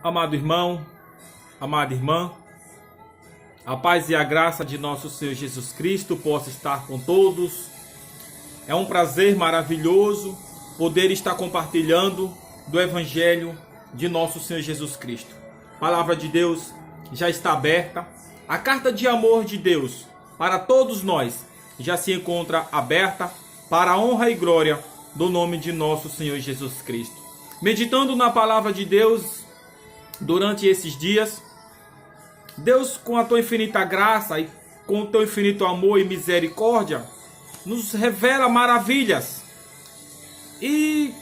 Amado irmão, amada irmã, a paz e a graça de nosso Senhor Jesus Cristo possa estar com todos. É um prazer maravilhoso poder estar compartilhando do Evangelho de nosso Senhor Jesus Cristo. A palavra de Deus já está aberta. A carta de amor de Deus para todos nós já se encontra aberta para a honra e glória do nome de nosso Senhor Jesus Cristo. Meditando na palavra de Deus durante esses dias, Deus, com a tua infinita graça e com o teu infinito amor e misericórdia, nos revela maravilhas. E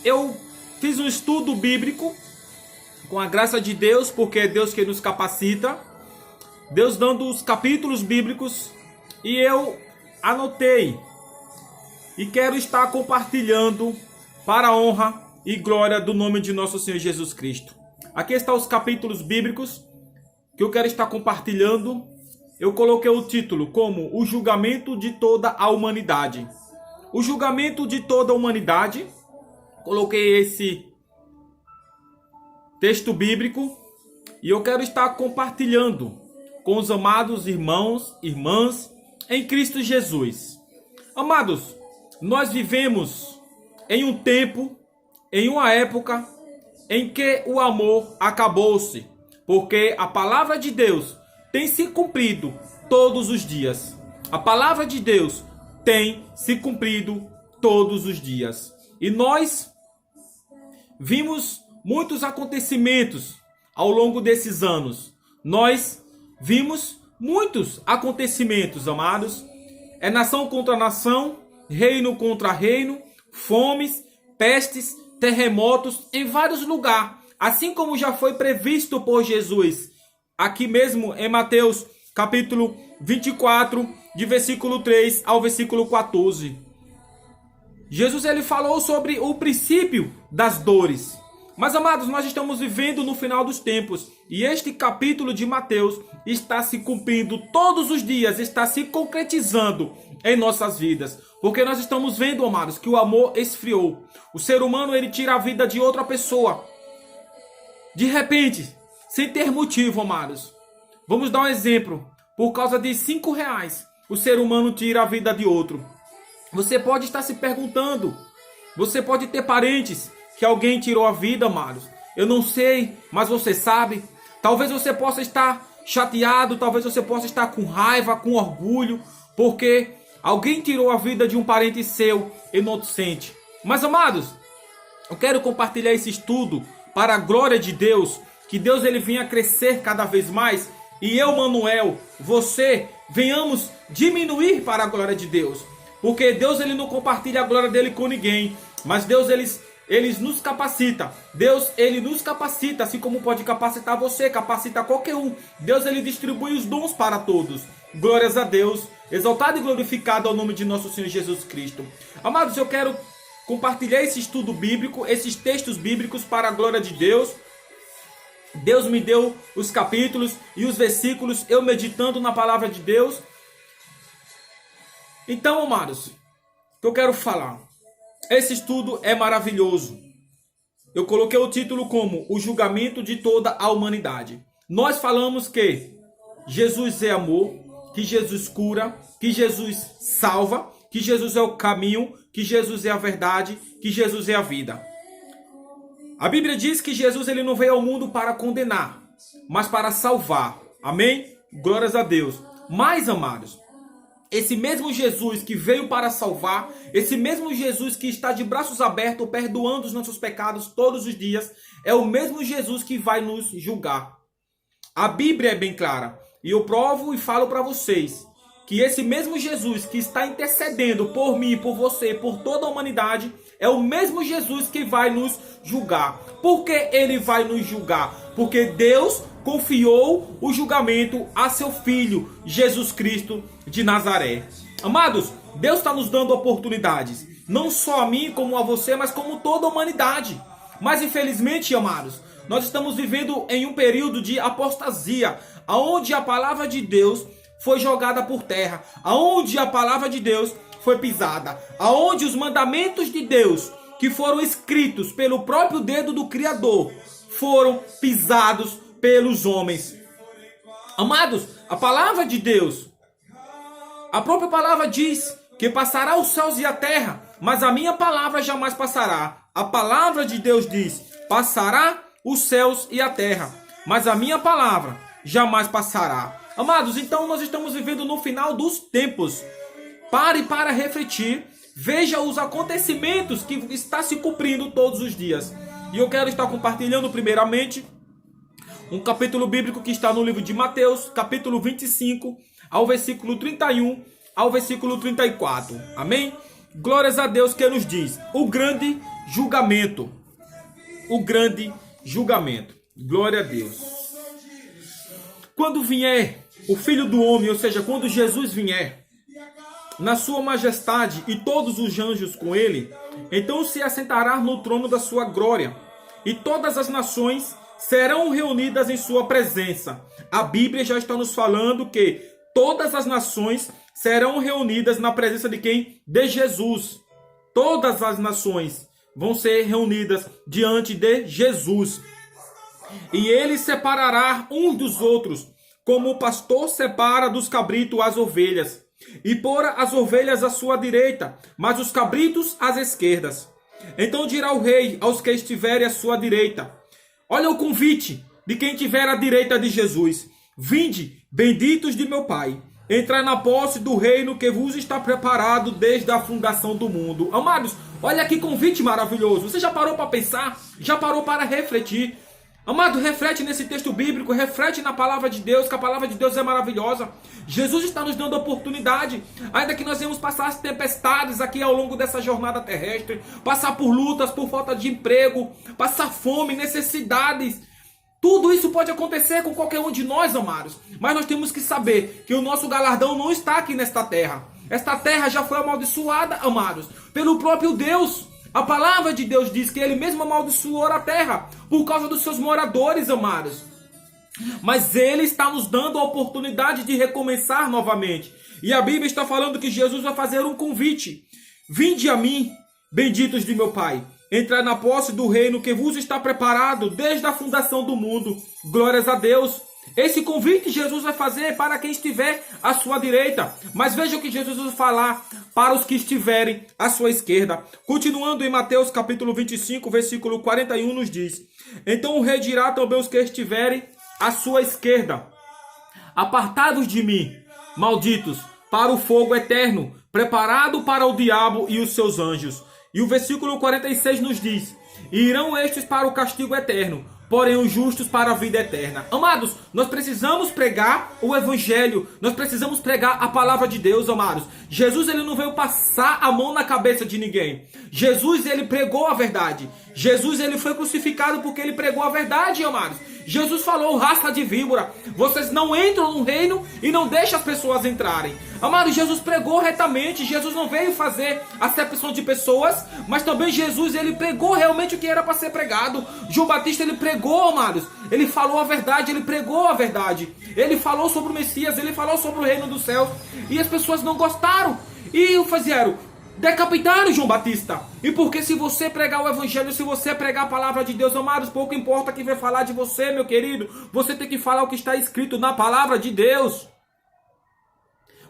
eu fiz um estudo bíblico com a graça de Deus, porque é Deus que nos capacita, Deus dando os capítulos bíblicos, e eu anotei e quero estar compartilhando para a honra e glória do nome de nosso Senhor Jesus Cristo. Aqui estão os capítulos bíblicos que eu quero estar compartilhando. Eu coloquei o título como O Julgamento de Toda a Humanidade. O julgamento de toda a humanidade. Coloquei esse texto bíblico e eu quero estar compartilhando com os amados irmãos, irmãs em Cristo Jesus. Amados, nós vivemos em um tempo, em uma época em que o amor acabou-se, porque a palavra de Deus tem se cumprido todos os dias. A palavra de Deus tem se cumprido todos os dias. E nós vimos muitos acontecimentos ao longo desses anos. Nós vimos muitos acontecimentos, amados. É nação contra nação, reino contra reino, fomes, pestes, terremotos em vários lugares, assim como já foi previsto por Jesus. Aqui mesmo em Mateus capítulo 24, de versículo 3 ao versículo 14. Jesus ele falou sobre o princípio das dores. Mas, amados, nós estamos vivendo no final dos tempos e este capítulo de Mateus está se cumprindo todos os dias, está se concretizando em nossas vidas. Porque nós estamos vendo, amados, que o amor esfriou. O ser humano, ele tira a vida de outra pessoa. De repente, sem ter motivo, amados. Vamos dar um exemplo. Por causa de R$5, o ser humano tira a vida de outro. Você pode estar se perguntando. Você pode ter parentes que alguém tirou a vida, amados. Eu não sei, mas você sabe. Talvez você possa estar chateado, talvez você possa estar com raiva, com orgulho, porque alguém tirou a vida de um parente seu inocente. Mas, amados, eu quero compartilhar esse estudo para a glória de Deus, que Deus ele venha crescer cada vez mais, e eu, Manuel, você, venhamos diminuir para a glória de Deus. Porque Deus ele não compartilha a glória dele com ninguém, mas Deus ele nos capacita. Deus ele nos capacita, assim como pode capacitar você, capacita qualquer um. Deus ele distribui os dons para todos. Glórias a Deus, exaltado e glorificado ao nome de nosso Senhor Jesus Cristo. Amados, eu quero compartilhar esse estudo bíblico, esses textos bíblicos para a glória de Deus. Deus me deu os capítulos e os versículos, eu meditando na palavra de Deus. Então, amados, o que eu quero falar? Esse estudo é maravilhoso. Eu coloquei o título como O Julgamento de Toda a Humanidade. Nós falamos que Jesus é amor, que Jesus cura, que Jesus salva, que Jesus é o caminho, que Jesus é a verdade, que Jesus é a vida. A Bíblia diz que Jesus ele não veio ao mundo para condenar, mas para salvar. Amém? Glórias a Deus. Mas, amados, esse mesmo Jesus que veio para salvar, esse mesmo Jesus que está de braços abertos, perdoando os nossos pecados todos os dias, é o mesmo Jesus que vai nos julgar. A Bíblia é bem clara. E eu provo e falo para vocês que esse mesmo Jesus que está intercedendo por mim, por você, por toda a humanidade, é o mesmo Jesus que vai nos julgar. Por que ele vai nos julgar? Porque Deus confiou o julgamento a seu Filho, Jesus Cristo de Nazaré. Amados, Deus está nos dando oportunidades. Não só a mim, como a você, mas como toda a humanidade. Mas infelizmente, amados, nós estamos vivendo em um período de apostasia, onde a palavra de Deus foi jogada por terra, aonde a palavra de Deus foi pisada, aonde os mandamentos de Deus, que foram escritos pelo próprio dedo do Criador, foram pisados pelos homens. Amados, a palavra de Deus, a própria palavra diz que passará os céus e a terra, mas a minha palavra jamais passará. A palavra de Deus diz: passará os céus e a terra, mas a minha palavra jamais passará. Amados, então nós estamos vivendo no final dos tempos. Pare para refletir, veja os acontecimentos que está se cumprindo todos os dias. E eu quero estar compartilhando primeiramente um capítulo bíblico que está no livro de Mateus, capítulo 25, ao versículo 31 ao versículo 34. Amém? Glórias a Deus, que nos diz: o grande julgamento. O grande julgamento. Glória a Deus. Quando vier o Filho do Homem, ou seja, quando Jesus vier na sua majestade e todos os anjos com ele, então se assentará no trono da sua glória, e todas as nações serão reunidas em sua presença. A Bíblia já está nos falando que todas as nações serão reunidas na presença de quem? De Jesus. Todas as nações vão ser reunidas diante de Jesus. E ele separará uns dos outros, como o pastor separa dos cabritos as ovelhas, e pôra as ovelhas à sua direita, mas os cabritos às esquerdas. Então dirá o rei aos que estiverem à sua direita: olha o convite de quem estiver à direita de Jesus: vinde, benditos de meu Pai, entrai na posse do reino que vos está preparado desde a fundação do mundo. Amados, olha que convite maravilhoso. Você já parou para pensar? Já parou para refletir? Amado, reflete nesse texto bíblico, reflete na palavra de Deus, que a palavra de Deus é maravilhosa. Jesus está nos dando a oportunidade, ainda que nós vamos passar as tempestades aqui ao longo dessa jornada terrestre, passar por lutas, por falta de emprego, passar fome, necessidades. Tudo isso pode acontecer com qualquer um de nós, amados. Mas nós temos que saber que o nosso galardão não está aqui nesta terra. Esta terra já foi amaldiçoada, amados, pelo próprio Deus. A palavra de Deus diz que ele mesmo amaldiçoou a terra por causa dos seus moradores, amados. Mas ele está nos dando a oportunidade de recomeçar novamente. E a Bíblia está falando que Jesus vai fazer um convite: vinde a mim, benditos de meu Pai, entrai na posse do reino que vos está preparado desde a fundação do mundo. Glórias a Deus. Esse convite Jesus vai fazer para quem estiver à sua direita. Mas veja o que Jesus vai falar para os que estiverem à sua esquerda. Continuando em Mateus capítulo 25, versículo 41, nos diz: então o rei dirá também aos que estiverem à sua esquerda: apartados de mim, malditos, para o fogo eterno, preparado para o diabo e os seus anjos. E o versículo 46 nos diz: e irão estes para o castigo eterno, porém os justos para a vida eterna. Amados, nós precisamos pregar o evangelho, nós precisamos pregar a palavra de Deus, amados. Jesus, ele não veio passar a mão na cabeça de ninguém. Jesus, ele pregou a verdade. Jesus, ele foi crucificado porque ele pregou a verdade, amados. Jesus falou: raça de víbora, vocês não entram no reino e não deixam as pessoas entrarem. Amados, Jesus pregou retamente. Jesus não veio fazer acepção de pessoas, mas também Jesus, ele pregou realmente o que era para ser pregado. João Batista, ele pregou, amados. Ele falou a verdade, ele pregou a verdade. Ele falou sobre o Messias, ele falou sobre o reino dos céus. E as pessoas não gostaram. E o fizeram: decapitaram João Batista. E porque se você pregar o evangelho, se você pregar a palavra de Deus, amados, pouco importa quem vai falar de você, meu querido. Você tem que falar o que está escrito na palavra de Deus.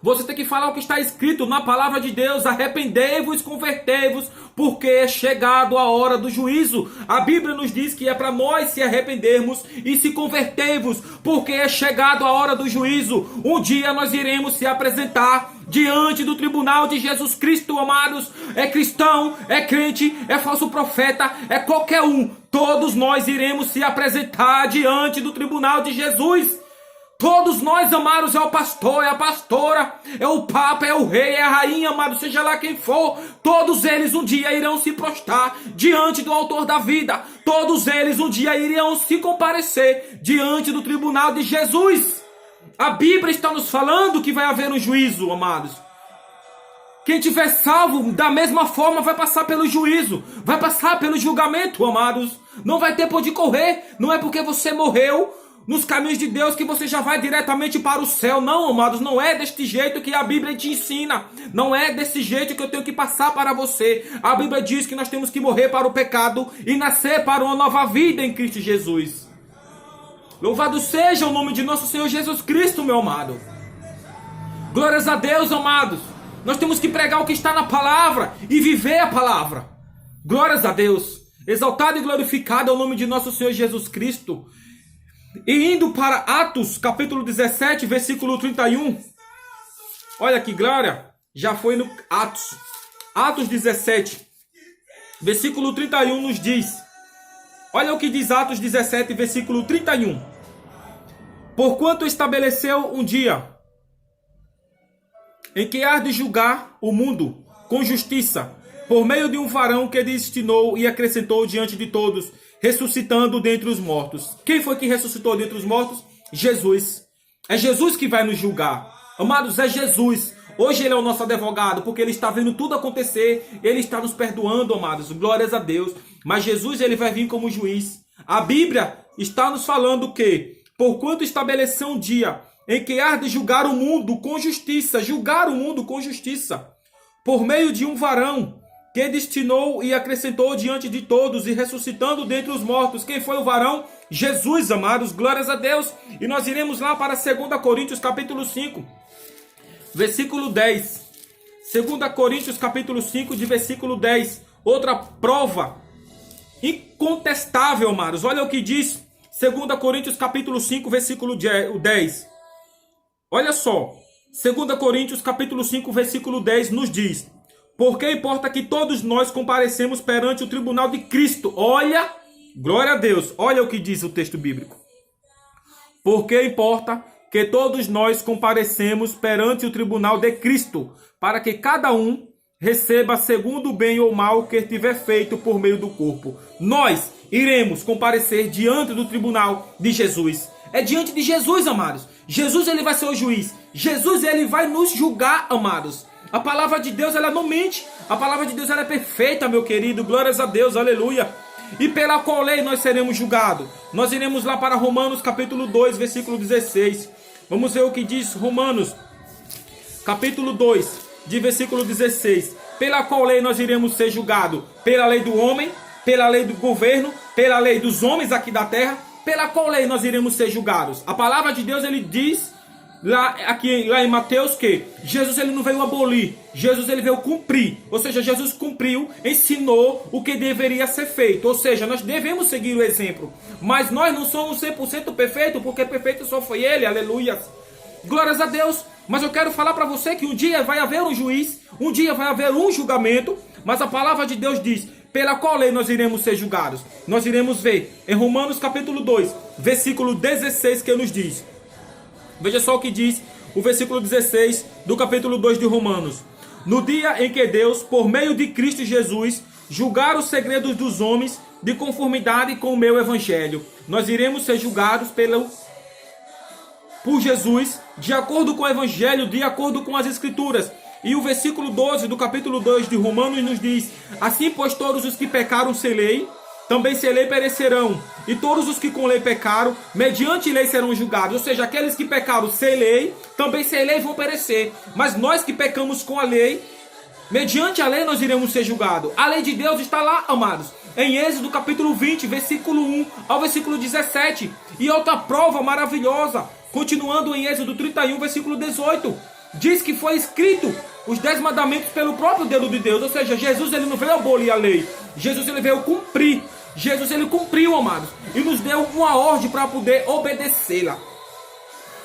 Você tem que falar o que está escrito na palavra de Deus: arrependei-vos, convertei-vos, porque é chegado a hora do juízo. A Bíblia nos diz que é para nós se arrependermos e se convertermos, porque é chegado a hora do juízo. Um dia nós iremos se apresentar diante do tribunal de Jesus Cristo, amados. É cristão, é crente, é falso profeta, é qualquer um. Todos nós iremos se apresentar diante do tribunal de Jesus. Todos nós, amados, é o pastor, é a pastora, é o papa, é o rei, é a rainha, amado, seja lá quem for. Todos eles um dia irão se prostrar diante do autor da vida. Todos eles um dia irão se comparecer diante do tribunal de Jesus. A Bíblia está nos falando que vai haver um juízo, amados. Quem tiver salvo, da mesma forma, vai passar pelo juízo, vai passar pelo julgamento, amados. Não vai ter por onde correr. Não é porque você morreu, nos caminhos de Deus que você já vai diretamente para o céu. Não, amados, não é deste jeito que a Bíblia te ensina. Não é desse jeito que eu tenho que passar para você. A Bíblia diz que nós temos que morrer para o pecado e nascer para uma nova vida em Cristo Jesus. Louvado seja o nome de nosso Senhor Jesus Cristo, meu amado. Glórias a Deus, amados. Nós temos que pregar o que está na palavra e viver a palavra. Glórias a Deus. Exaltado e glorificado é o nome de nosso Senhor Jesus Cristo. E indo para Atos, capítulo 17, versículo 31. Olha que glória. Já foi no Atos. Atos 17, versículo 31 nos diz. Olha o que diz Atos 17, versículo 31. Porquanto estabeleceu um dia em que há de julgar o mundo com justiça, por meio de um varão que destinou e acrescentou diante de todos, ressuscitando dentre os mortos. Quem foi que ressuscitou dentre os mortos? Jesus. É Jesus que vai nos julgar. Amados, é Jesus. Hoje ele é o nosso advogado, porque ele está vendo tudo acontecer, ele está nos perdoando, amados. Glórias a Deus. Mas Jesus, ele vai vir como juiz. A Bíblia está nos falando que, porquanto estabeleceu um dia em que há de julgar o mundo com justiça, julgar o mundo com justiça, por meio de um varão que destinou e acrescentou diante de todos e ressuscitando dentre os mortos. Quem foi o varão? Jesus, amados, glórias a Deus. E nós iremos lá para 2 Coríntios capítulo 5, versículo 10. 2 Coríntios capítulo 5, de versículo 10. Outra prova incontestável, amados. Olha o que diz 2 Coríntios capítulo 5, versículo 10. Olha só. 2 Coríntios capítulo 5, versículo 10 nos diz: porque importa que todos nós comparecemos perante o tribunal de Cristo. Olha, glória a Deus. Olha o que diz o texto bíblico. Porque importa que todos nós comparecemos perante o tribunal de Cristo, para que cada um receba segundo o bem ou mal que tiver feito por meio do corpo. Nós iremos comparecer diante do tribunal de Jesus. É diante de Jesus, amados. Jesus, ele vai ser o juiz. Jesus, ele vai nos julgar, amados. A palavra de Deus, ela não mente. A palavra de Deus, ela é perfeita, meu querido. Glórias a Deus, aleluia. E pela qual lei nós seremos julgados? Nós iremos lá para Romanos capítulo 2, versículo 16. Vamos ver o que diz Romanos capítulo 2, de versículo 16. Pela qual lei nós iremos ser julgados? Pela lei do homem, pela lei do governo, pela lei dos homens aqui da terra. Pela qual lei nós iremos ser julgados? A palavra de Deus, ele diz lá em Mateus que Jesus, ele não veio abolir, Jesus, ele veio cumprir. Ou seja, Jesus cumpriu, ensinou o que deveria ser feito. Ou seja, nós devemos seguir o exemplo. Mas nós não somos 100% perfeitos, porque perfeito só foi ele, aleluia. Glórias a Deus. Mas eu quero falar para você que um dia vai haver um juiz, um dia vai haver um julgamento. Mas a palavra de Deus diz: pela qual lei nós iremos ser julgados? Nós iremos ver em Romanos capítulo 2, versículo 16, que nos diz. Veja só o que diz o versículo 16 do capítulo 2 de Romanos. No dia em que Deus, por meio de Cristo Jesus, julgar os segredos dos homens de conformidade com o meu evangelho, nós iremos ser julgados por Jesus, de acordo com o evangelho, de acordo com as escrituras. E o versículo 12 do capítulo 2 de Romanos nos diz: assim, pois, todos os que pecaram sem lei, também sem lei perecerão, e todos os que com lei pecaram, mediante lei serão julgados. Ou seja, aqueles que pecaram sem lei, também sem lei vão perecer. Mas nós que pecamos com a lei, mediante a lei nós iremos ser julgados. A lei de Deus está lá, amados, em Êxodo capítulo 20, versículo 1 ao versículo 17. E outra prova maravilhosa, continuando em Êxodo 31, versículo 18, diz que foi escrito os 10 mandamentos pelo próprio dedo de Deus. Ou seja, Jesus, ele não veio abolir a lei, Jesus, ele veio cumprir. Jesus, ele cumpriu, amados, e nos deu uma ordem para poder obedecê-la.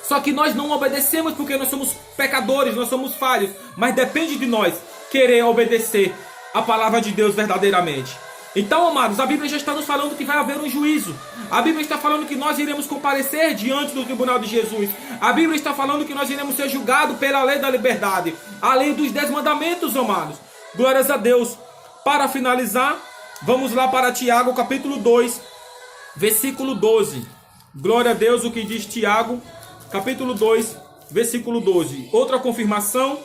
Só que nós não obedecemos porque nós somos pecadores, nós somos falhos. Mas depende de nós querer obedecer a palavra de Deus verdadeiramente. Então, amados, a Bíblia já está nos falando que vai haver um juízo. A Bíblia está falando que nós iremos comparecer diante do tribunal de Jesus. A Bíblia está falando que nós iremos ser julgados pela lei da liberdade, a lei dos 10 mandamentos, amados. Glórias a Deus. Para finalizar, vamos lá para Tiago, capítulo 2, versículo 12. Glória a Deus, o que diz Tiago, capítulo 2, versículo 12. Outra confirmação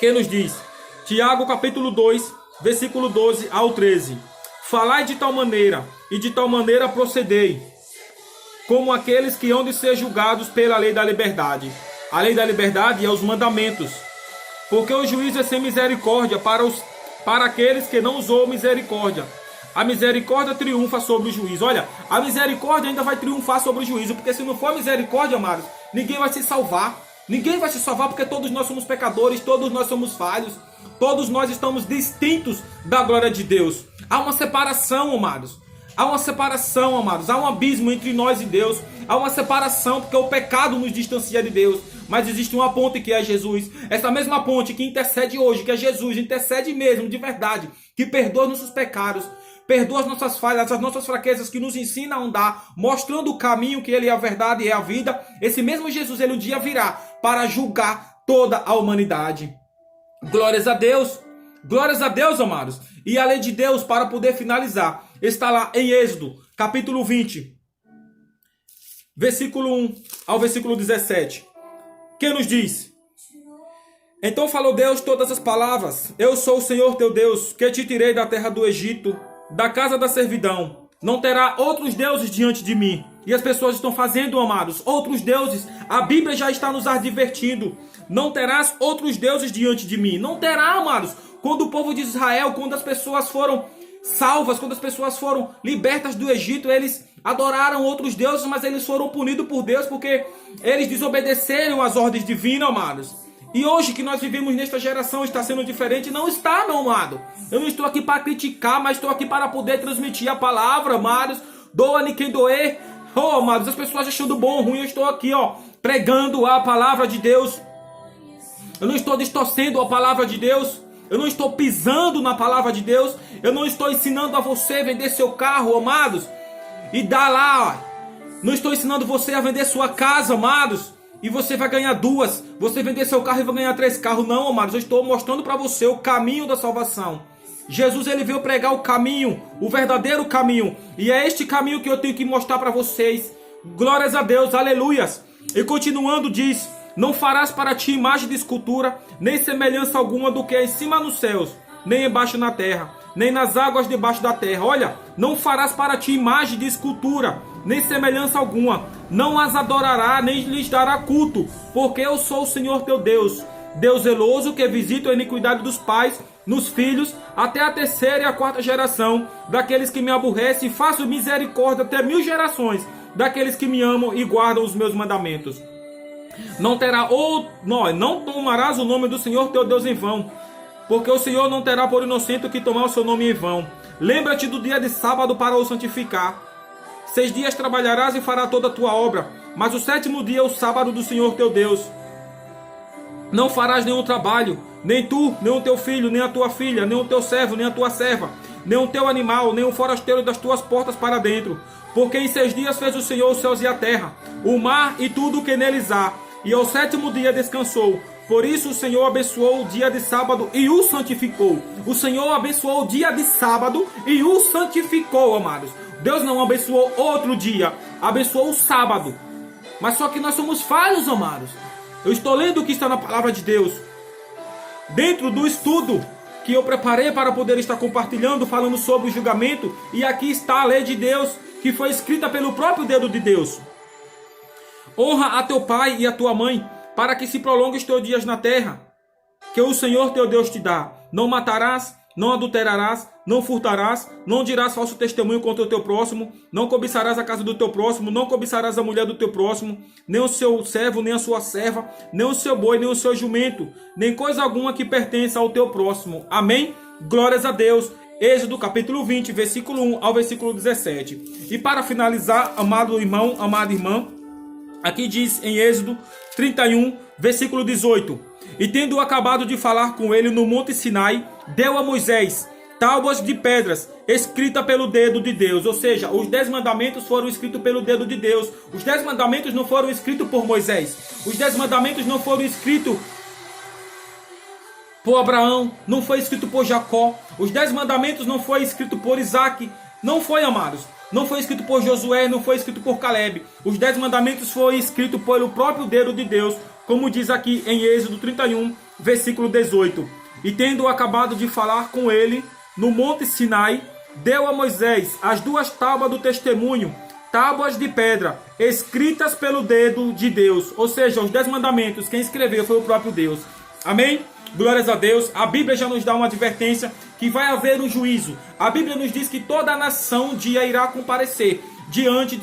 que nos diz, Tiago, capítulo 2, versículo 12 ao 13. Falai de tal maneira, e de tal maneira procedei, como aqueles que hão de ser julgados pela lei da liberdade. A lei da liberdade é os mandamentos. Porque o juízo é sem misericórdia para aqueles que não usou misericórdia. A misericórdia triunfa sobre o juízo. Olha, a misericórdia ainda vai triunfar sobre o juízo, porque se não for misericórdia, amados, ninguém vai se salvar. Ninguém vai se salvar porque todos nós somos pecadores, todos nós somos falhos, todos nós estamos distintos da glória de Deus. Há uma separação, amados. Há uma separação, amados. Há um abismo entre nós e Deus. Há uma separação porque o pecado nos distancia de Deus. Mas existe uma ponte que é Jesus. Essa mesma ponte que intercede hoje, que é Jesus, intercede mesmo, de verdade, que perdoa nossos pecados, perdoa as nossas falhas, as nossas fraquezas, que nos ensina a andar, mostrando o caminho, que Ele é a verdade e é a vida. Esse mesmo Jesus, Ele um dia virá para julgar toda a humanidade. Glórias a Deus, amados. E a lei de Deus, para poder finalizar, está lá em Êxodo, capítulo 20, versículo 1 ao versículo 17. Que nos diz: Então falou Deus todas as palavras: Eu sou o Senhor teu Deus, que te tirei da terra do Egito, da casa da servidão. Não terá outros deuses diante de mim. E as pessoas estão fazendo, amados, outros deuses. A Bíblia já está nos advertindo. Não terás outros deuses diante de mim. Não terá, amados. Quando o povo de Israel, quando as pessoas foram salvas, quando as pessoas foram libertas do Egito, eles adoraram outros deuses, mas eles foram punidos por Deus porque eles desobedeceram às ordens divinas, amados. E hoje que nós vivemos nesta geração está sendo diferente? Não está, meu amado. Eu não estou aqui para criticar, mas estou aqui para poder transmitir a palavra, amados. Doa-lhe quem doer. Oh, amados, as pessoas achando bom ou ruim, eu estou aqui, pregando a palavra de Deus. Eu não estou distorcendo a palavra de Deus. Eu não estou pisando na palavra de Deus. Eu não estou ensinando a você vender seu carro, amados, e dar lá. Não estou ensinando você a vender sua casa, amados, e você vai ganhar 2. Você vender seu carro e vai ganhar 3 carros. Não, amados. Eu estou mostrando para você o caminho da salvação. Jesus, ele veio pregar o caminho, o verdadeiro caminho. E é este caminho que eu tenho que mostrar para vocês. Glórias a Deus, aleluias. E continuando diz: Não farás para ti imagem de escultura, nem semelhança alguma do que é em cima nos céus, nem embaixo na terra, nem nas águas debaixo da terra. Olha, não farás para ti imagem de escultura, nem semelhança alguma. Não as adorará, nem lhes dará culto, porque eu sou o Senhor teu Deus, Deus zeloso, que visita a iniquidade dos pais nos filhos, até a 3ª e a 4ª geração daqueles que me aborrecem, e faço misericórdia até 1000 gerações daqueles que me amam e guardam os meus mandamentos. Não tomarás o nome do Senhor teu Deus em vão, porque o Senhor não terá por inocente o que tomar o seu nome em vão. Lembra-te do dia de sábado para o santificar. 6 dias trabalharás e farás toda a tua obra, mas o 7º dia é o sábado do Senhor teu Deus. Não farás nenhum trabalho, nem tu, nem o teu filho, nem a tua filha, nem o teu servo, nem a tua serva, nem o teu animal, nem o forasteiro das tuas portas para dentro. Porque em 6 dias fez o Senhor os céus e a terra, o mar e tudo o que neles há, e ao 7º dia descansou. Por isso o Senhor abençoou o dia de sábado e o santificou. O Senhor abençoou o dia de sábado e o santificou, amados. Deus não abençoou outro dia, abençoou o sábado. Mas só que nós somos falhos, amados. Eu estou lendo o que está na palavra de Deus, dentro do estudo que eu preparei para poder estar compartilhando, falando sobre o julgamento. E aqui está a lei de Deus, que foi escrita pelo próprio dedo de Deus. Honra a teu pai e a tua mãe, para que se prolongue os teus dias na terra, que o Senhor teu Deus te dá. Não matarás, não adulterarás, não furtarás, não dirás falso testemunho contra o teu próximo, não cobiçarás a casa do teu próximo, não cobiçarás a mulher do teu próximo, nem o seu servo, nem a sua serva, nem o seu boi, nem o seu jumento, nem coisa alguma que pertença ao teu próximo. Amém? Glórias a Deus. Êxodo capítulo 20, versículo 1 ao versículo 17. E para finalizar, amado irmão, amada irmã, aqui diz em Êxodo 31, versículo 18: E tendo acabado de falar com ele no monte Sinai, deu a Moisés tábuas de pedras, escrita pelo dedo de Deus. Ou seja, os 10 mandamentos foram escritos pelo dedo de Deus. Os 10 mandamentos não foram escritos por Moisés. Os 10 mandamentos não foram escritos por Abraão, não foi escrito por Jacó. Os 10 mandamentos não foi escrito por Isaac. Não foi, amados. Não foi escrito por Josué, não foi escrito por Caleb. Os 10 mandamentos foram escritos pelo próprio dedo de Deus, como diz aqui em Êxodo 31, versículo 18. E tendo acabado de falar com ele no monte Sinai, deu a Moisés as 2 tábuas do testemunho, tábuas de pedra, escritas pelo dedo de Deus. Ou seja, os 10 mandamentos, quem escreveu foi o próprio Deus. Amém? Glórias a Deus. A Bíblia já nos dá uma advertência que vai haver um juízo. A Bíblia nos diz que toda a nação um dia irá comparecer diante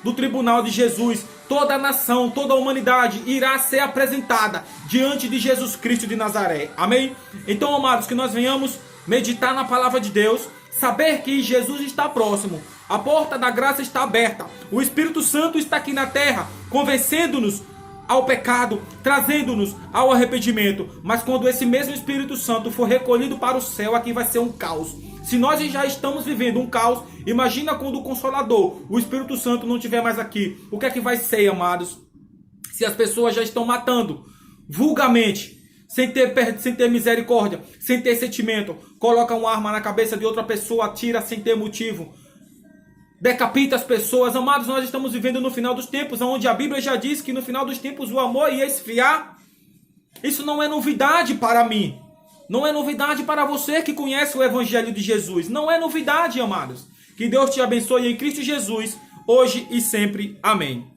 do tribunal de Jesus. Toda a nação, toda a humanidade irá ser apresentada diante de Jesus Cristo de Nazaré. Amém? Então, amados, que nós venhamos meditar na palavra de Deus, saber que Jesus está próximo, a porta da graça está aberta, o Espírito Santo está aqui na terra, convencendo-nos ao pecado, trazendo-nos ao arrependimento. Mas quando esse mesmo Espírito Santo for recolhido para o céu, aqui vai ser um caos. Se nós já estamos vivendo um caos, imagina quando o Consolador, o Espírito Santo, não estiver mais aqui. O que é que vai ser, amados? Se as pessoas já estão matando vulgarmente, sem ter misericórdia, sem ter sentimento, coloca uma arma na cabeça de outra pessoa, atira sem ter motivo, decapita as pessoas. Amados, nós estamos vivendo no final dos tempos, onde a Bíblia já diz que no final dos tempos o amor ia esfriar. Isso não é novidade para mim. Não é novidade para você que conhece o Evangelho de Jesus. Não é novidade, amados. Que Deus te abençoe em Cristo Jesus, hoje e sempre. Amém.